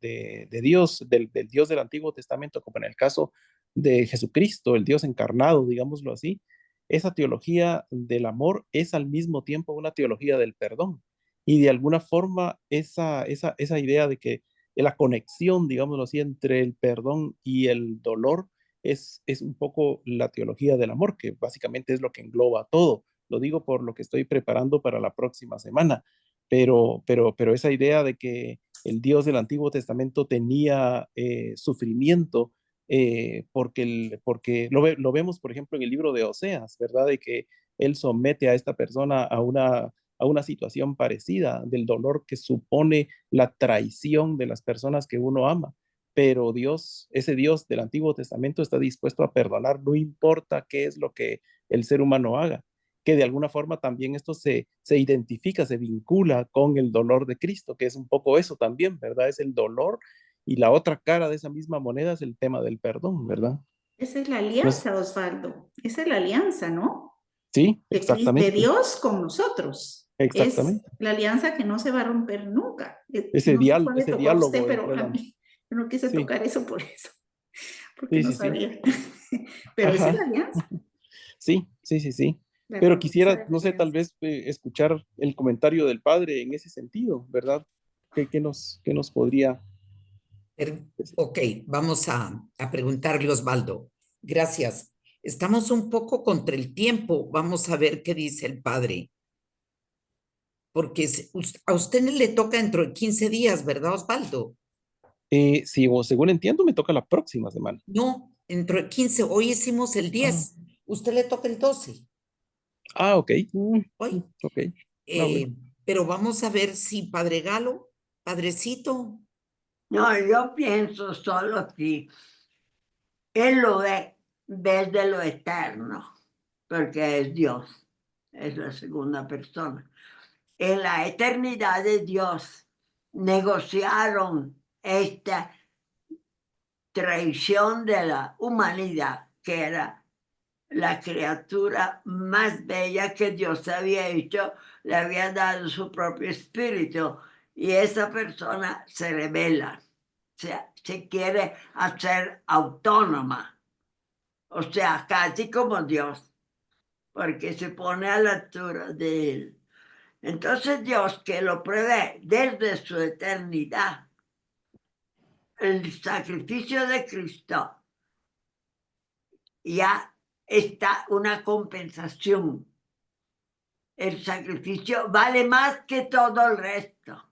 Dios, del Dios del Antiguo Testamento, como en el caso de Jesucristo, el Dios encarnado, digámoslo así, esa teología del amor es al mismo tiempo una teología del perdón. Y de alguna forma esa idea de que la conexión, digámoslo así, entre el perdón y el dolor es un poco la teología del amor, que básicamente es lo que engloba todo. Lo digo por lo que estoy preparando para la próxima semana, pero esa idea de que el Dios del Antiguo Testamento tenía sufrimiento, porque lo vemos, por ejemplo, en el libro de Oseas, ¿verdad? De que él somete a esta persona a una situación parecida del dolor que supone la traición de las personas que uno ama. Pero Dios, ese Dios del Antiguo Testamento está dispuesto a perdonar, no importa qué es lo que el ser humano haga, que de alguna forma también esto se identifica, se vincula con el dolor de Cristo, que es un poco eso también, ¿verdad? Es el dolor y la otra cara de esa misma moneda es el tema del perdón, ¿verdad? Esa es la alianza, Osvaldo. Esa es la alianza, ¿no? Sí, De exactamente. Dios con nosotros. Exactamente. Es la alianza que no se va a romper nunca. Ese No sé cuál le ese tocó a diálogo usted, pero entre a mí yo no quise tocar eso por eso. Porque no sabía. Pero esa es la alianza. Sí. La Pero promesa quisiera, de la no sé, tal alianza. vez escuchar el comentario del padre en ese sentido, ¿verdad? ¿Qué nos podría decir? Ok, vamos a preguntarle a Osvaldo. Gracias. Estamos un poco contra el tiempo. Vamos a ver qué dice el padre. Porque a usted le toca dentro de 15 días, ¿verdad, Osvaldo? Sí, o según entiendo, me toca la próxima semana. No, dentro de 15. Hoy hicimos el 10. Usted le toca el 12. Ah, ok, Hoy. ok. Ah, bueno. Pero vamos a ver si Padre Galo, Padrecito, No, yo pienso solo que Él lo ve desde lo eterno, porque es Dios, es la segunda persona. En la eternidad de Dios negociaron esta traición de la humanidad, que era la criatura más bella que Dios había hecho, le había dado su propio espíritu, y esa persona se rebela, se quiere hacer autónoma, o sea, casi como Dios, porque se pone a la altura de él. Entonces Dios, que lo prevé desde su eternidad, el sacrificio de Cristo, ya está una compensación. El sacrificio vale más que todo el resto.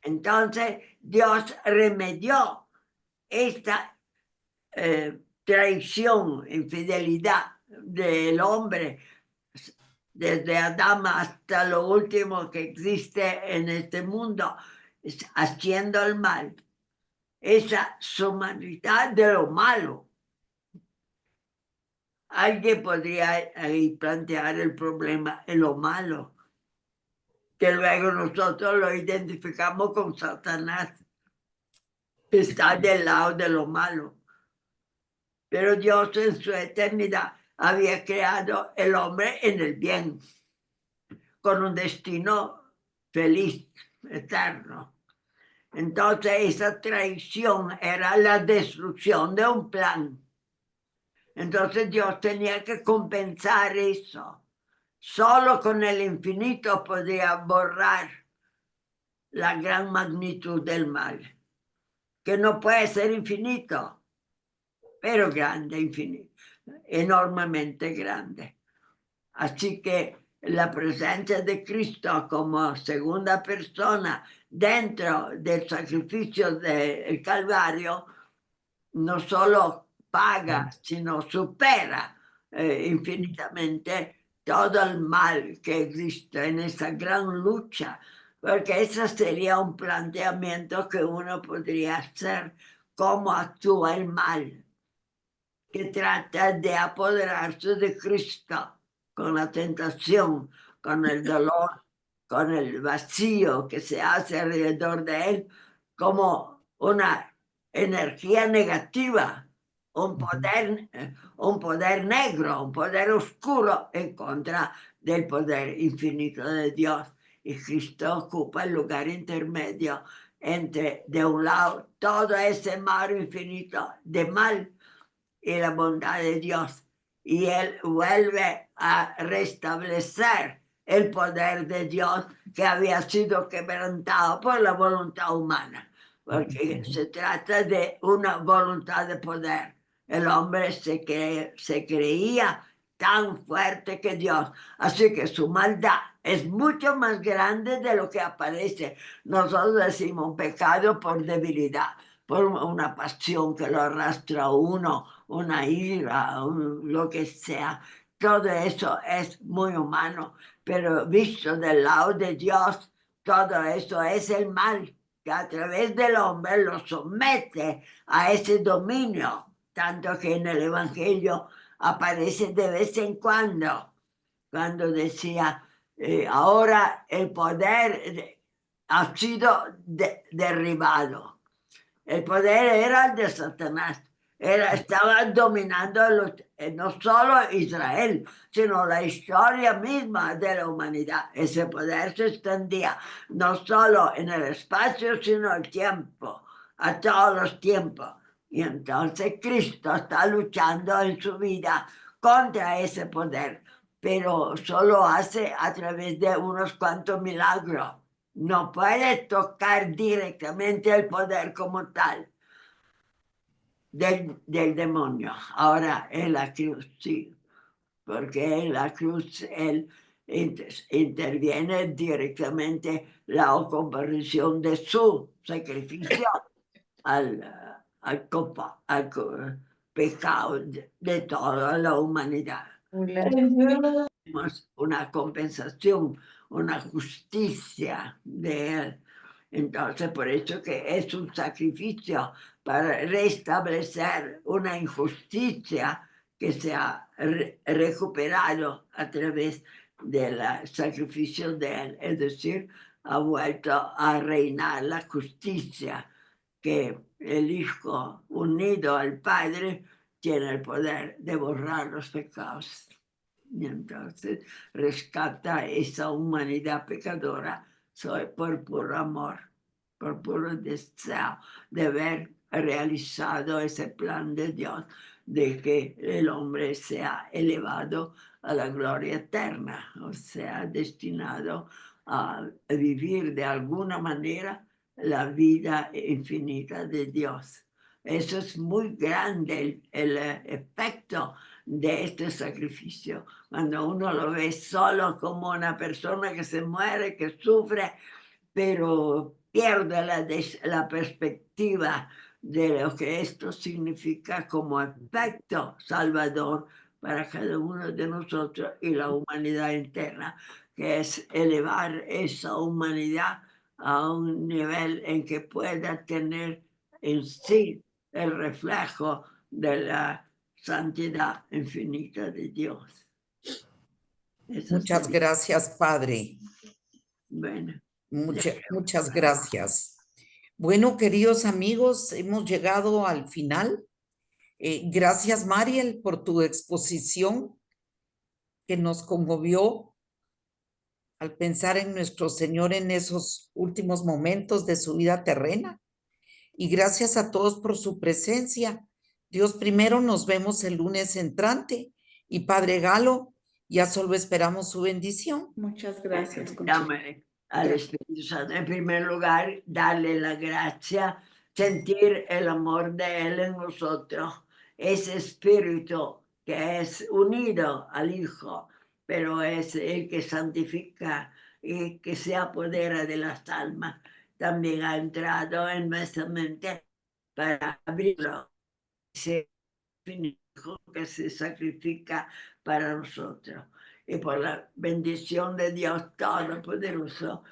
Entonces Dios remedió esta traición, infidelidad del hombre, desde Adán hasta lo último que existe en este mundo, haciendo el mal. Esa humanidad de lo malo. Alguien podría ahí plantear el problema en lo malo, que luego nosotros lo identificamos con Satanás, que está del lado de lo malo. Pero Dios en su eternidad había creado el hombre en el bien, con un destino feliz, eterno. Entonces esa traición era la destrucción de un plan. Entonces Dios tenía que compensar eso. Solo con el infinito podía borrar la gran magnitud del mal, que no puede ser infinito, pero grande, infinito, enormemente grande. Así que la presencia de Cristo como segunda persona dentro del sacrificio del Calvario no solo paga, sino supera infinitamente todo el mal que existe en esa gran lucha, porque ese sería un planteamiento que uno podría hacer, cómo actúa el mal, que trata de apoderarse de Cristo con la tentación, con el dolor, con el vacío que se hace alrededor de él, como una energía negativa, un poder negro, un poder oscuro en contra del poder infinito de Dios. Y Cristo ocupa el lugar intermedio entre, de un lado, todo ese mar infinito de mal y la bondad de Dios. Y Él vuelve a restablecer el poder de Dios que había sido quebrantado por la voluntad humana, porque se trata de una voluntad de poder. El hombre se creía tan fuerte que Dios, así que su maldad es mucho más grande de lo que aparece. Nosotros decimos pecado por debilidad, por una pasión que lo arrastra a uno, una ira, lo que sea. Todo eso es muy humano, pero visto del lado de Dios, todo eso es el mal que a través del hombre lo somete a ese dominio, tanto que en el Evangelio aparece de vez en cuando decía, ahora el poder ha sido derribado. El poder era el de Satanás. Estaba dominando no solo Israel, sino la historia misma de la humanidad. Ese poder se extendía no solo en el espacio, sino el tiempo, a todos los tiempos. Y entonces Cristo está luchando en su vida contra ese poder, pero solo hace a través de unos cuantos milagros. No puede tocar directamente el poder como tal del demonio. Ahora en la cruz, sí, porque en la cruz él interviene directamente la comprensión de su sacrificio al pecado de toda la humanidad. una compensación, una justicia de Él. Entonces, por eso que es un sacrificio para restablecer una injusticia que se ha recuperado a través del sacrificio de Él. Es decir, ha vuelto a reinar la justicia, que el Hijo unido al Padre tiene el poder de borrar los pecados. Y entonces rescata esa humanidad pecadora por puro amor, por puro deseo de haber realizado ese plan de Dios, de que el hombre sea elevado a la gloria eterna, o sea, destinado a vivir de alguna manera la vida infinita de Dios. Eso es muy grande el efecto de este sacrificio. Cuando uno lo ve solo como una persona que se muere, que sufre, pero pierde la perspectiva de lo que esto significa como efecto salvador para cada uno de nosotros y la humanidad entera, que es elevar esa humanidad a un nivel en que pueda tener en sí el reflejo de la santidad infinita de Dios. Muchas gracias, Padre. Bueno. Muchas gracias. Bueno, queridos amigos, hemos llegado al final. Gracias, Mariel, por tu exposición que nos conmovió al pensar en nuestro Señor en esos últimos momentos de su vida terrena. Y gracias a todos por su presencia. Dios primero, nos vemos el lunes entrante. Y Padre Galo, ya solo esperamos su bendición. Muchas gracias. Llámale al Espíritu Santo. En primer lugar, darle la gracia, sentir el amor de Él en nosotros. Ese Espíritu que es unido al Hijo, pero es el que santifica y que se apodera de las almas. También ha entrado en nuestra mente para abrirlo. Ese Hijo que se sacrifica para nosotros. Y por la bendición de Dios Todopoderoso,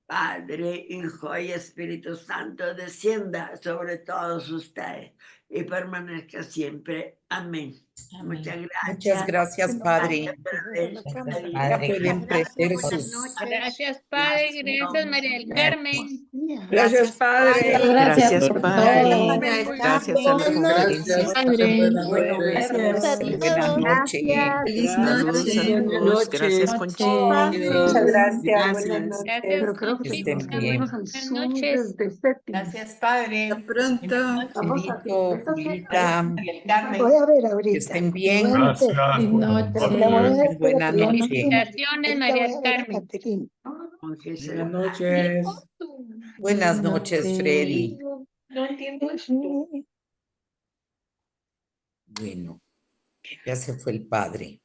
Padre, Hijo y Espíritu Santo, descienda sobre todos ustedes y permanezca siempre. Amén. Muchas gracias. Muchas gracias, Padre. Pueden prender sus... Gracias, Padre. Gracias, María del Carmen. Gracias, Padre. Gracias, Padre. Gracias a los Gracias, Padre. Buenas noches. Feliz Saludos a noche. todos. Gracias, Conchita. Muchas gracias. Gracias. Gracias, Que estén Conchita. bien. Buenas noches. Gracias, Padre. Hasta pronto. Julito, Julita, Voy a ver que ahorita. estén bien. Gracias. Buenas noches. Felicitaciones, María del Carmen. Buenas noches. Buenas noches, Freddy. No entiendo eso. Bueno, ya se fue el Padre.